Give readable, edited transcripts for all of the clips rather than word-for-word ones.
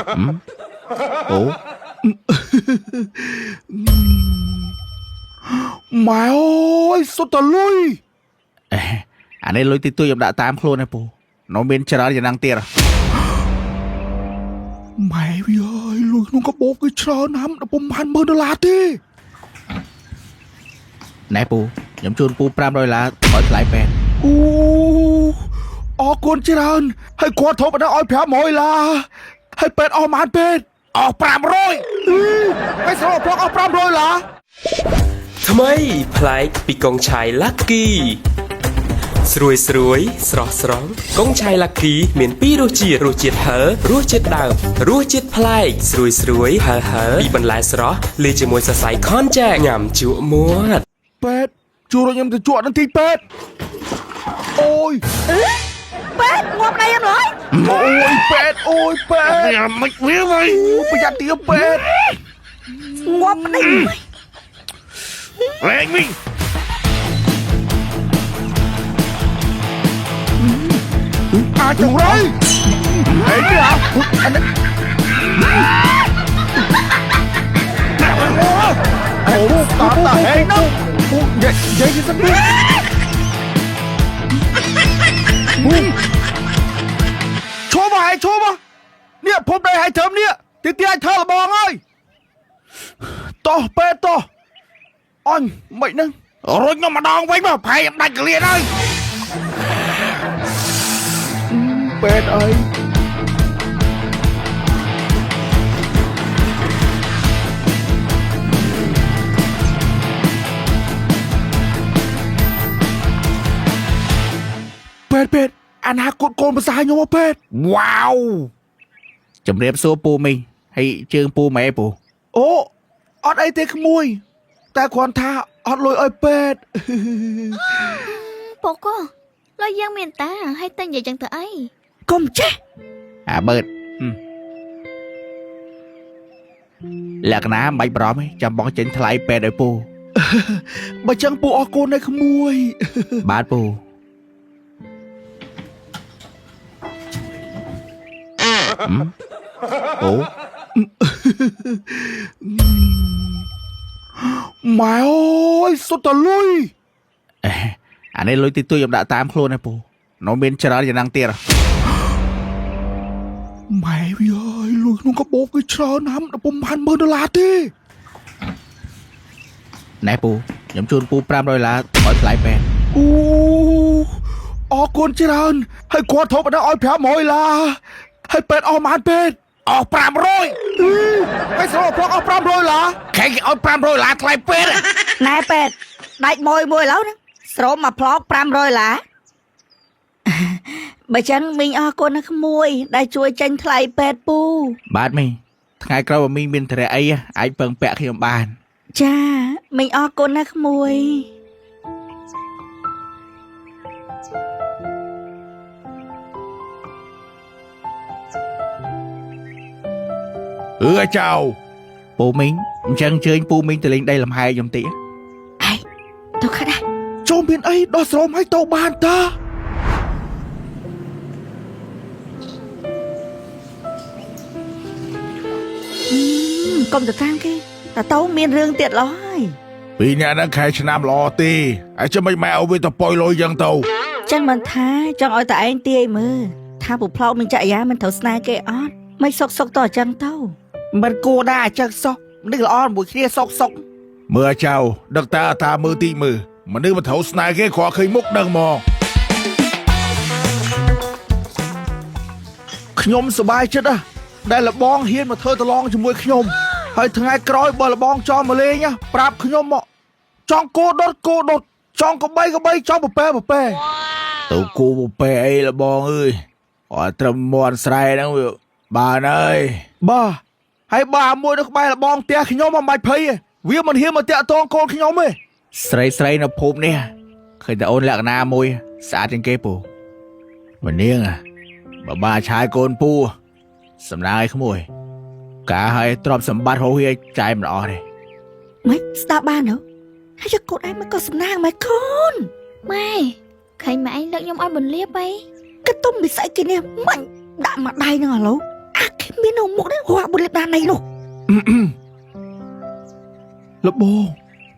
Ủa Mẹ ơi sao tao lui anh ấy lối tí tôi đã tám luôn này bố nó bên chờ giờ năng tiền Mẹ ơi lui nó có bố cái trơn lắm nó bông hành mơ nó là thế nè bố nhóm chôn bố pram rồi là hỏi lại bèn con trơn hay qua thốt mà nó oi phá mồi là hayเป็ด ออกมาเป็ด ออกปรามร้อย hay sao mà phóng ออกปรามrồi là ทำไมพลายปีกองชายลักกี้สรวยสรอสรองกองชายลักกี้เหมือนปีรู้จีเหอรู้จิตดาวรู้จิตพลายสรวยเหอปีบรรลัยสรอเลยจะมวยสะสายค้อนแจงามจั่วมัวเป็ดจูเรายังจะจวดนั่นทีเป็ดโอ้ยเป็ดงวบอะไรยังเลย โอ้ยเป็ดไม่เลี้ยงเลย ประหยัดเตี้ยเป็ด งวบอะไร แรงวิ่ง จังไรเฮ้ยเนี่ยอันนั้นโอ้โหตาเฮ้ยนะเย้ยังสักนิดโชว์มาเนี่ยผมได้ให้เทอมเนี่ยตีให้เธอละบองเอ้ยต่อเป็ดต่ออันไม่นึง รถก็มาดองไว้มาพายได้กระเรียนเลย เป็ดเอ้ยเป็ดอนาคตโกนภาษาโยมเป็ด ว้าวจำเรียบซัวปูมีให้เชิงปูแม่ปู โอ้ออดไอเตะขโมยแต่ควานท่าออดลอยไอเป็ด โปโก้เรายังเมียนตาให้ตั้งใหญ่จังเถอะไอ้ กมเจ๊ เบิดแล้วก็น้ำใบปลอมจำบอกเจนทลายเป็ดไอ้ปู มาจังปูออกโกนในขโมย บาดปูโอ้ แม่เอ้ยสุดตะลุย anh ấy lối tí tôi đã tám luôn này bố nó bên chờ giờ năng tiền แม่เอ้ยลุยน้องก็บอกcái trơn lắm nó bông hành mơ nó là thế nè bố nhóm chôn bố pram rồi là hỏi lại bèn ออกโกนtrơnให้ควานโทรมาได้อ้อยแผลหมอยละให้เป็ด ออกมาเป็ด ออกปรามร้อย ให้สาวพวก ออกปรามrồi là ใครเอาปรามร้อยลาทลายเป็ด นายเป็ดได้มวยแล้วนะสโรมมาพลอกปรามรอยหลาបើចឹងមីងអរគុណណាក្មួយដែលជួយចេញថ្លៃពេទ្យពូ បាទមីថ្ងៃក្រោយមីមានធរៈអីអាចពឹងពាក់ខ្ញុំបាន ចាមីងអរគុណណាក្មួយ ចៅ ពូមីងអញ្ចឹងជើញពូមីងទៅលេងដីលំហែខ្ញុំតិច អេទៅខាត់ដែរ ចូលមានអីដោះស្រោមឲ្យទៅបានតា កុំទៅតាមគេតើទៅមានរឿងទៀតឡើយ ពីអ្នកហ្នឹងខែឆ្នាំល្អទេហើយចាំមិនម៉ែឲ្យវាទៅប៉ុយលុយយ៉ាងទៅ ចឹងមិនថាចង់ឲ្យតែឯងទាយមើលថាពុផ្លោកមានចក្រយាមិនត្រូវស្នេហ៍គេអត់មិនសុកតអញ្ចឹងទៅ មិនគួរដែរអញ្ចឹងសោះនេះល្អមួយគ្នាសុកមើលចៅដឹកតាមើលទីមើលមនុស្សមិនត្រូវស្នេហ៍គេគ្រាន់ឃើញមុខដឹងហ្មងខ្ញុំសប្បាយចិត្តណាស់ដែលលបងហ៊ានមកធ្វើតឡងជាមួយខ្ញុំហើយថ្ងៃក្រោយបើលបងចង់មកលេងប្រាប់ខ្ញុំមកចង់គោដុតចង់កបីចង់ប្រពែទៅគូប្រពែអីលបងអើយអត់ត្រឹមមន់ស្រែហ្នឹងវាបានហើយបាទហើយបាទមួយនៅក្បែរលបងផ្ទះខ្ញុំមិនបាច់ភ័យវាមិនហ៊ានមកតាក់ទងកូនខ្ញុំទេ ស្រីនៅភូមិនេះឃើញតែអូនលក្ខណៈមួយស្អាតជាងគេពូម្នាងបាឆាយកូនពូសំណាងឲ្យក្មួយការឲ្យទ្រព្យសម្បត្តិហូរហៀចាយមិនអស់ទេ ម៉េចស្ដាប់បានហ៎ហើយកូនឯងមិនក៏សំណាងម៉ែកូនម៉ែឃើញម៉ែឯងលើកខ្ញុំឲ្យបន្លាបអីក៏ទុំវិស័យគេនេះមិនដាក់មកដៃនឹងឥឡូវអាគេមាន នោះមកនេះហួបុលដានណៃនោះ លបង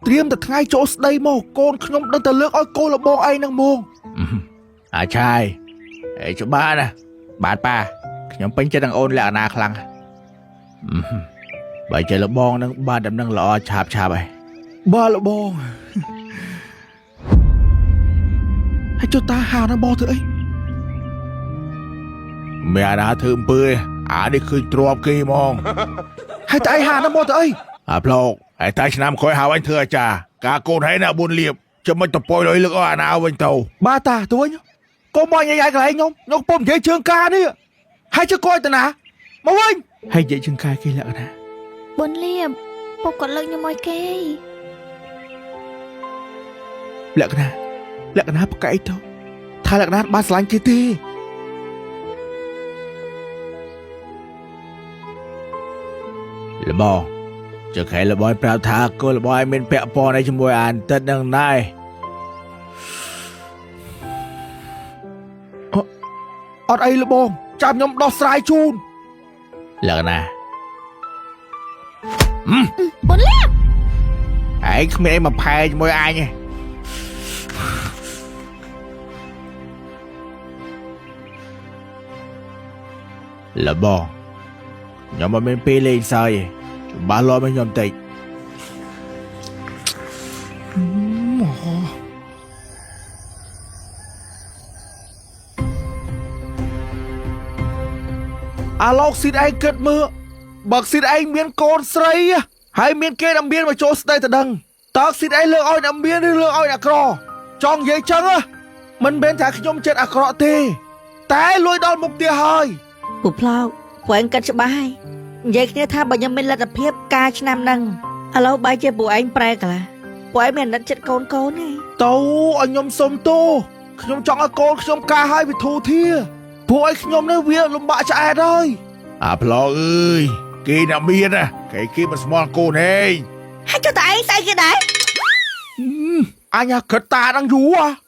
ត្រៀមតែថ្ងៃចូលស្ដីមកកូនខ្ញុំដឹងតែលើកឲ្យកូនលបងឯងនឹងមក អាចឆាយអេច្បាស់ណាបាទប៉ាខ្ញុំពេញចិត្តនឹងអូនលក្ខណៈខ្លាំងបើចេះលបងនឹងបានដំណឹងល្អឆាប់ហើយ បាទលបងហើយចុះតាហៅណាបងធ្វើអី មានអាណាធ្វើអំពើអានេះឃើញទ្របគេហ្មង ហើយតែឯងហៅណាបងធ្វើអី អាប្លោកហើយតែឆ្នាំក្រោយហៅអញធ្វើអាចារ្យការកូនហើយណា4លៀបចាំមិនតប៉ុយលុយលើកអាណាវិញទៅ បាទតាទៅវិញកុំមកញ៉ៃកន្លែងខ្ញុំពុំនិយាយជើងការនេះហើយជើងកយតាណាមកវិញហើយនិយាយជើងការគេលក្ខណៈ ប៊ុនលៀបពុកគាត់លើកខ្ញុំឲ្យគេ លក្ខណៈប្រកែកទៅថាលក្ខណៈបានស្រឡាញ់គេទេ លបងចុះខែលបងប្រាប់ថាកូនលបងឲ្យមានពាក់ព័ន្ធជាមួយអានតិតនឹងណៃ អត់អីលបងចាំខ្ញុំដោះស្រាយជូន លក្ខណៈ ប៊ុនលៀប ឯងគ្មានអីមកផែជាមួយអញទេលបងខ្ញុំមិនមានពេលលេងសើចទេច្បាស់លាស់មកខ្ញុំតិច អាឡូកស៊ីតឯងគិតមើលបើស៊ីតឯងមានកូនស្រីហើយមានគេដំមានមកចូលស្ដីទៅដឹងតើស៊ីតឯងលើកឲ្យដំមានឬលើកឲ្យអាក្រចង់និយាយចឹងមិនមែនថាខ្ញុំចិត្តអាក្រក់ទេតែលួយដល់មុខទៀតហើយ ពូផ្លោកពួកឯងគិតច្បាស់ហើយនិយាយគ្នាថាបើខ្ញុំមានលទ្ធភាពការឆ្នាំហ្នឹងឥឡូវបែរជាពួកឯងប្រែកន្លះពួកឯងមានអាណិតចិត្តកូនទេ ទៅឲ្យខ្ញុំសុំទោសខ្ញុំចង់ឲ្យកូនខ្ញុំការឲ្យវិធូធាពួកឲ្យខ្ញុំនេះវាលំបាកឆ្អែតហើយ អាប្លោកអើយគេណាមានណាគេមិនស្មល់កូនហេង ហើយចុះតែឯងស្អីគេដែរ អញគិតតាដល់យូរ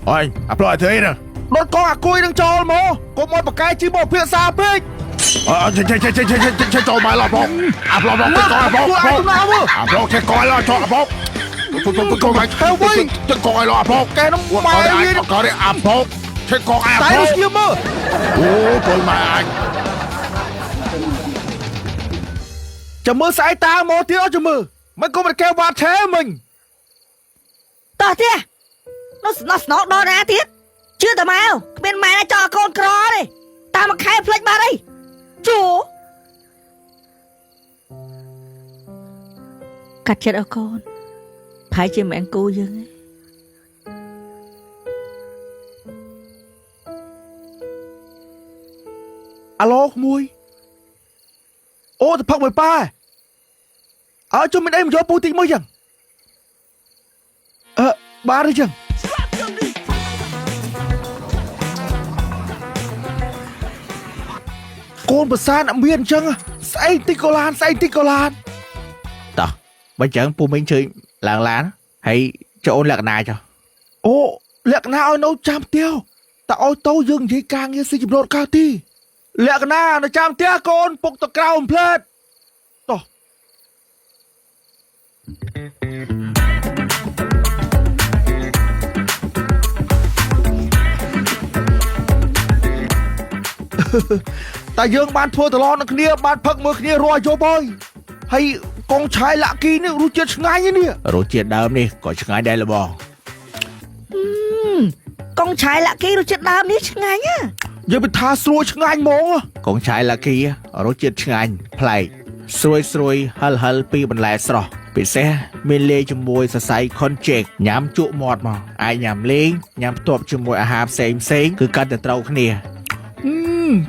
អញអាប្លោកធ្វើអីណា ដុតកងអាគុយនឹងចូលមកកុំមកបកកែជីមកភាសាពេក ចេះចូលមកឡោះបងអាប្លោកបងទៅកោបងអាប្លោកចេះកោឡោះចូលបងទៅកោមកទៅវិញទៅកោឡោះអាប្លោក កែនោះម៉ែវា កោនេះអាប្លោកចេះកោអា តែ ប្លោក ស្គៀមមើល អូកូនម៉ែអញ ចាំមើលស្អែកតាមកទៀតអត់ចាំមើលមិនកុំតែកែវ៉ាត់ឆេមិញ តោះទៀតនោះស្នោដល់ណាទៀតជឿតែមកគ្មានម៉ែណាចោលកូនក្រទេតាមមួយខែផ្លេចបាត់អីជួកាត់ចិត្តអកូនផាយជាមិនអង្គូយើងឯង អាឡូក្មួយអូទៅផឹកមួយប៉ាអើជុំមានអីមកយកពូតិចមួយចឹងបាទទេចឹងកូនប្រសានអត់មានអញ្ចឹងស្អីតិចក៏ឡានស្អីតិចក៏ឡាន តោះបើចឹងពូមីងជើញឡើងឡានហើយចូលអូនលក្ខណៈចុះ អូលក្ខណៈឲ្យនៅចាំផ្ទះតែឲ្យទៅយើងនិយាយការងារស៊ីជំរត់កើតទីលក្ខណៈនៅចាំផ្ទះកូនពុកទៅក្រៅអំផ្លែតតោះ តែយើងបានធ្វើតឡងនឹងគ្នាបានផឹកមើលគ្នារាល់យប់ហើយកងឆាយលាក់គីនេះរសជាតិឆ្ងាញ់នេះ រសជាតិដើមនេះក៏ឆ្ងាញ់ដែរលបង កងឆាយលាក់គេរសជាតិដើមនេះឆ្ងាញ់ណា យើងទៅថាស្រួយឆ្ងាញ់ហ្មង កងឆាយឡាគីរសជាតិឆ្ងាញ់ប្លែកស្រួយហិលពីបន្លែស្រស់ពិសេសមានលាយជាមួយសរសៃខុនជែកញ៉ាំជក់មាត់មកអាចញ៉ាំលេងញ៉ាំផ្ទាប់ជាមួយអាហារផ្សេងគឺកាន់តែត្រូវគ្នា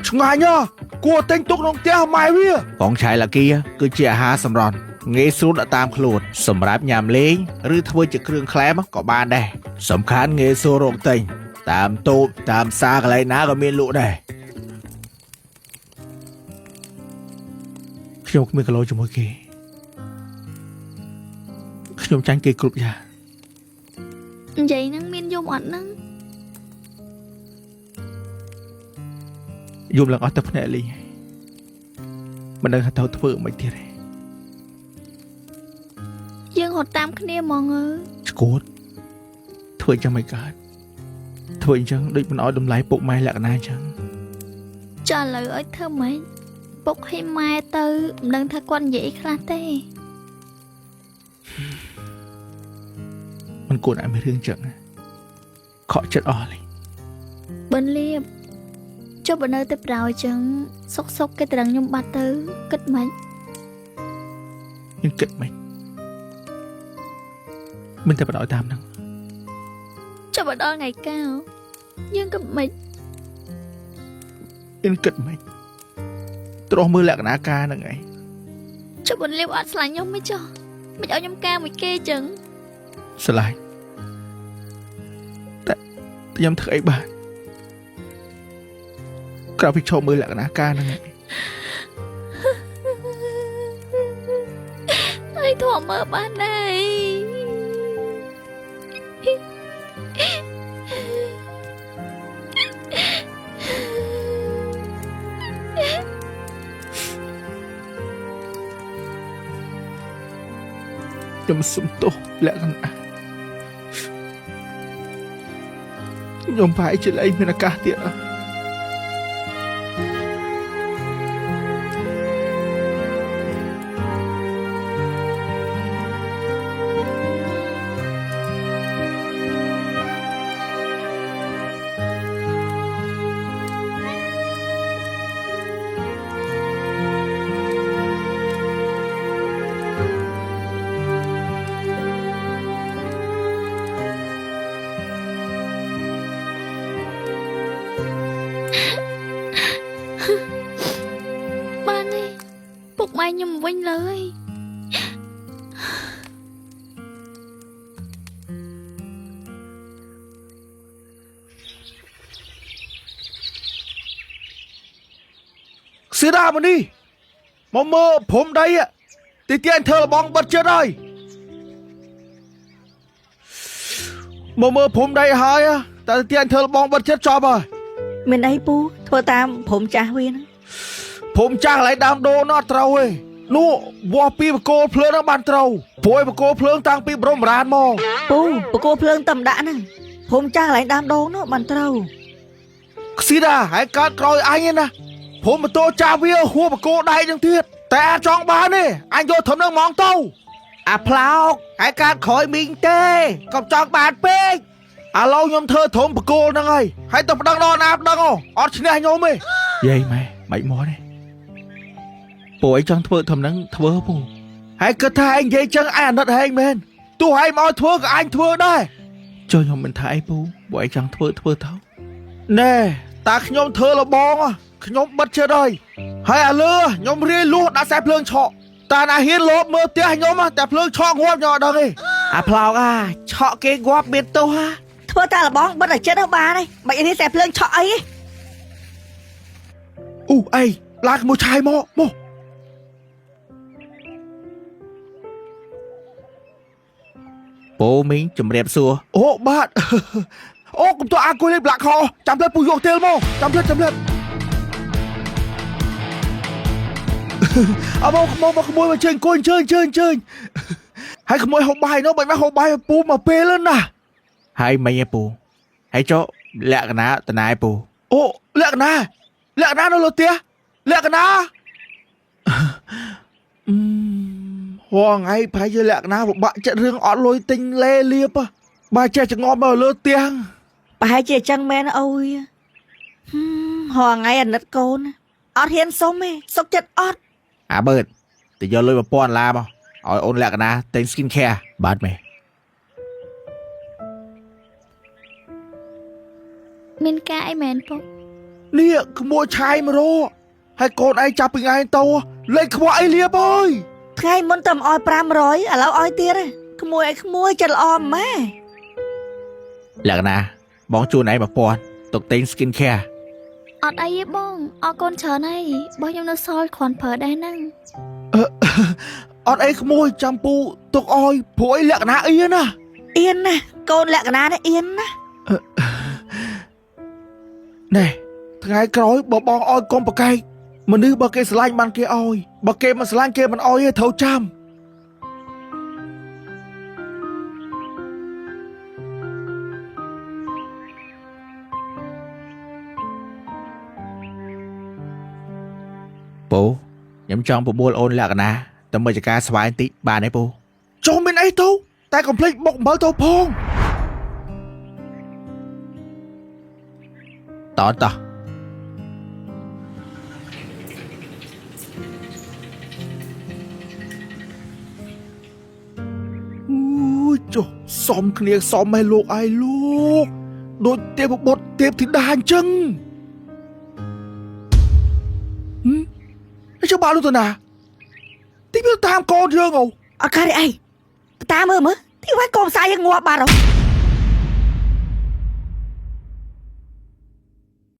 ឆ្ងាញ់គួរទិញទុកក្នុងផ្ទះម៉ែវា កងឆាយឡាគីគឺជាអាហារសម្រន់ងាយស្រួលដាក់តាមខ្លួនសម្រាប់ញ៉ាំលេងឬធ្វើជាគ្រឿងក្លែមក៏បានដែរសំខាន់ងាយស្រួលរកទិញតាមតូបតាមផ្សារកន្លែងណាក៏មានលក់ដែរខ្ញុំគ្មានគីឡូជាមួយគេ ខ្ញុំចាញ់គេគ្រប់យ៉ាង និយាយហ្នឹងមានយំអត់ហ្នឹង យំឡើងអស់ទៅភ្នែកលីងមិនដឹងថាទៅធ្វើមិនទៀតទេ យើងរត់តាមគ្នាហ្មងអើយ ស្គួតធ្វើអញ្ចឹងមិនកើតធ្វើអញ្ចឹងដូចមិនអោយតម្លៃពុកម៉ែលក្ខណៈអញ្ចឹង ចាឥឡូវឲ្យធ្វើម៉េចពុកឲ្យម៉ែទៅមិនដឹងថាគាត់និយាយអីខ្លះទេ មិនគួរឲ្យមានរឿងអញ្ចឹងខកចិត្តអស់លេង បិនលៀបចុះបើនៅតែប្រោអញ្ចឹងសុកគេត្រឹងខ្ញុំបាត់ទៅគិតម៉េច យើងគិតមិនមិនតែបដ ாய் តាមហ្នឹង ចុះបើដល់ថ្ងៃកៅយើងគិតម៉េច យើងគិតមិនទ្រាស់មើលលក្ខណៈការហ្នឹងឯង ចុះបិនលៀបអត់ឆ្លាញ់ខ្ញុំមិនចុះមិនឲ្យខ្ញុំការមួយគេអញ្ចឹង ស្រឡាញ់តែខ្ញុំធ្វើអីបានក្រៅពីឈប់មើលលក្ខណៈការហ្នឹងឯង ហើយធំមើលបានដែរ ខ្ញុំសុំទោសលក្ខណៈខ្ញុំប្រហែលជាលែងមានឱកាសទៀតអត់ បានទេពុកម៉ែខ្ញុំវិញលើយ សៀដាមកនេះមកមើលព្រំដីទីទៀនធ្វើលបងបិទចិត្តហើយមកមើលព្រំដីហើយតែទីទៀនធ្វើលបងបិទចិត្តចប់ហើយ មានអីពូធ្វើតាមព្រំចាស់វាហ្នឹង ព្រំចាស់កន្លែងដើមដូននោះអត់ត្រូវទេនោះវាស់ពីបកគោលភ្លើងហ្នឹងបានត្រូវព្រួយបកគោលភ្លើងតាំងពីបរមរានមក ពូបកគោភ្លើងតំដាក់ហ្នឹងព្រំចាស់កន្លែងដើមដូងនោះបានត្រូវ សៀដាហើយកើតក្រោយអញឯណាព្រំម៉ូតូចាស់វាហួបកគោដែកនឹងទៀតតែអាចចង់បានទេអញយកធំនឹងហ្មងទៅអាផ្លោកហើយកើតក្រោយមីងទេកុំចង់បានពេកឥឡូវខ្ញុំធ្វើធំបកគោហ្នឹងហើយទៅប្តឹងដល់ណាប្តឹងអត់ឈ្នះខ្ញុំទេ យាយម៉ែមិនមកទេពួកឯងចង់ធ្វើធំហ្នឹងធ្វើពូ ហើយគិតថាឯងនិយាយចឹងឯងអាណិតហែងមែនទោះឯងមកធ្វើក៏អញធ្វើដែរ ចុះខ្ញុំមិនថាអីពូពួកឯងចង់ធ្វើទៅ ណែតាខ្ញុំធ្វើលបងខ្ញុំបិទចិត្តហើយអាលឺខ្ញុំរាយលួសដាក់ខ្សែភ្លើងឆក់តាណាហ៊ានលបមើលផ្ទះខ្ញុំតែភ្លើងឆក់ងាប់ខ្ញុំអត់ដឹងទេអាផ្លោកឆក់គេងាប់មានទោស ធ្វើតែលបងបិទតែចិត្តទៅបានហើយមិននេះតែភ្លើងឆក់អីទេ អូអីឡាក្មួយឆាយមក ពូមីងជំរាបសួរ អូបាទ អូកុំទៅអាគួយលេបលាក់ខោចាំផ្លែពូយកទេលមកចាំផ្លែអើមកក្មួយមកជើញគួយជើញហើយក្មួយហូបបាយនោះបាច់មកហូបបាយពូមកពេលណា ហើយមិញឯពូហើយចុះលក្ខណៈតណែពូ អូលក្ខណៈនៅលើផ្ទះលក្ខណៈហងថ្ងៃប្រហែលជាលក្ខណៈពិបាកចិត្តរឿងអត់លុយទិញលេលៀបបើចេះចងប់មកលើផ្ទះ ប្រហែលជាអញ្ចឹងមែនអូយហងថ្ងៃអាណិតកូនអត់ហ៊ានសុំទេសុកចិត្តអត់ អាបើតទៅយកលុយ$1000មកឲ្យអូនលក្ខណៈទិញ skin care បាទមែន មានការអីមែនពុក នេះក្មួយឆាយមករកហើយកូនឯងចាប់ពីថ្ងៃទៅលេខខ្វក់អីលៀបអើយ ថ្ងៃមុនតែឲ្យ500ឥឡូវឲ្យទៀតក្មួយចិត្តល្អម៉ែ លក្ខណៈបងជូនឯង$1000ទុកទិញ skin care អត់អីទេបងអរគុណច្រើនហើយបងខ្ញុំនៅសល់គ្រាន់ប្រើដែរហ្នឹង អ อดไอ้ขโมยจำปูตกออยผัวไอ้แหลกนาเอียนะ เอียนนะកូនលក្ខណៈនេះអៀនណា ណែថ្ងៃក្រោយបើបងអោយកុំប្រកែកមនុស្សបើគេស្រឡាញ់បានគេអោយបើគេមិនស្រឡាញ់គេមិនអោយទេត្រូវចាំ ពូខ្ញុំចង់ប្រមូលអូនលក្ខណៈដើម្បីជាការស្វែងតិចបានទេពូ ចូលមានអីទៅតែកុំភ្លេចបុកអំបិលទៅផង តោះអូយចុះសំគ្នាសំឲ្យលោកឯងលោកដូចទេពបុត្រទេពធីតាអញ្ចឹងចុះបានលោកទៅណាទីវាតាមកូនយើងអូ អត់ខារអីតាមមើលទីវាយកូនផ្សាយយើងងាប់បាត់ហ៎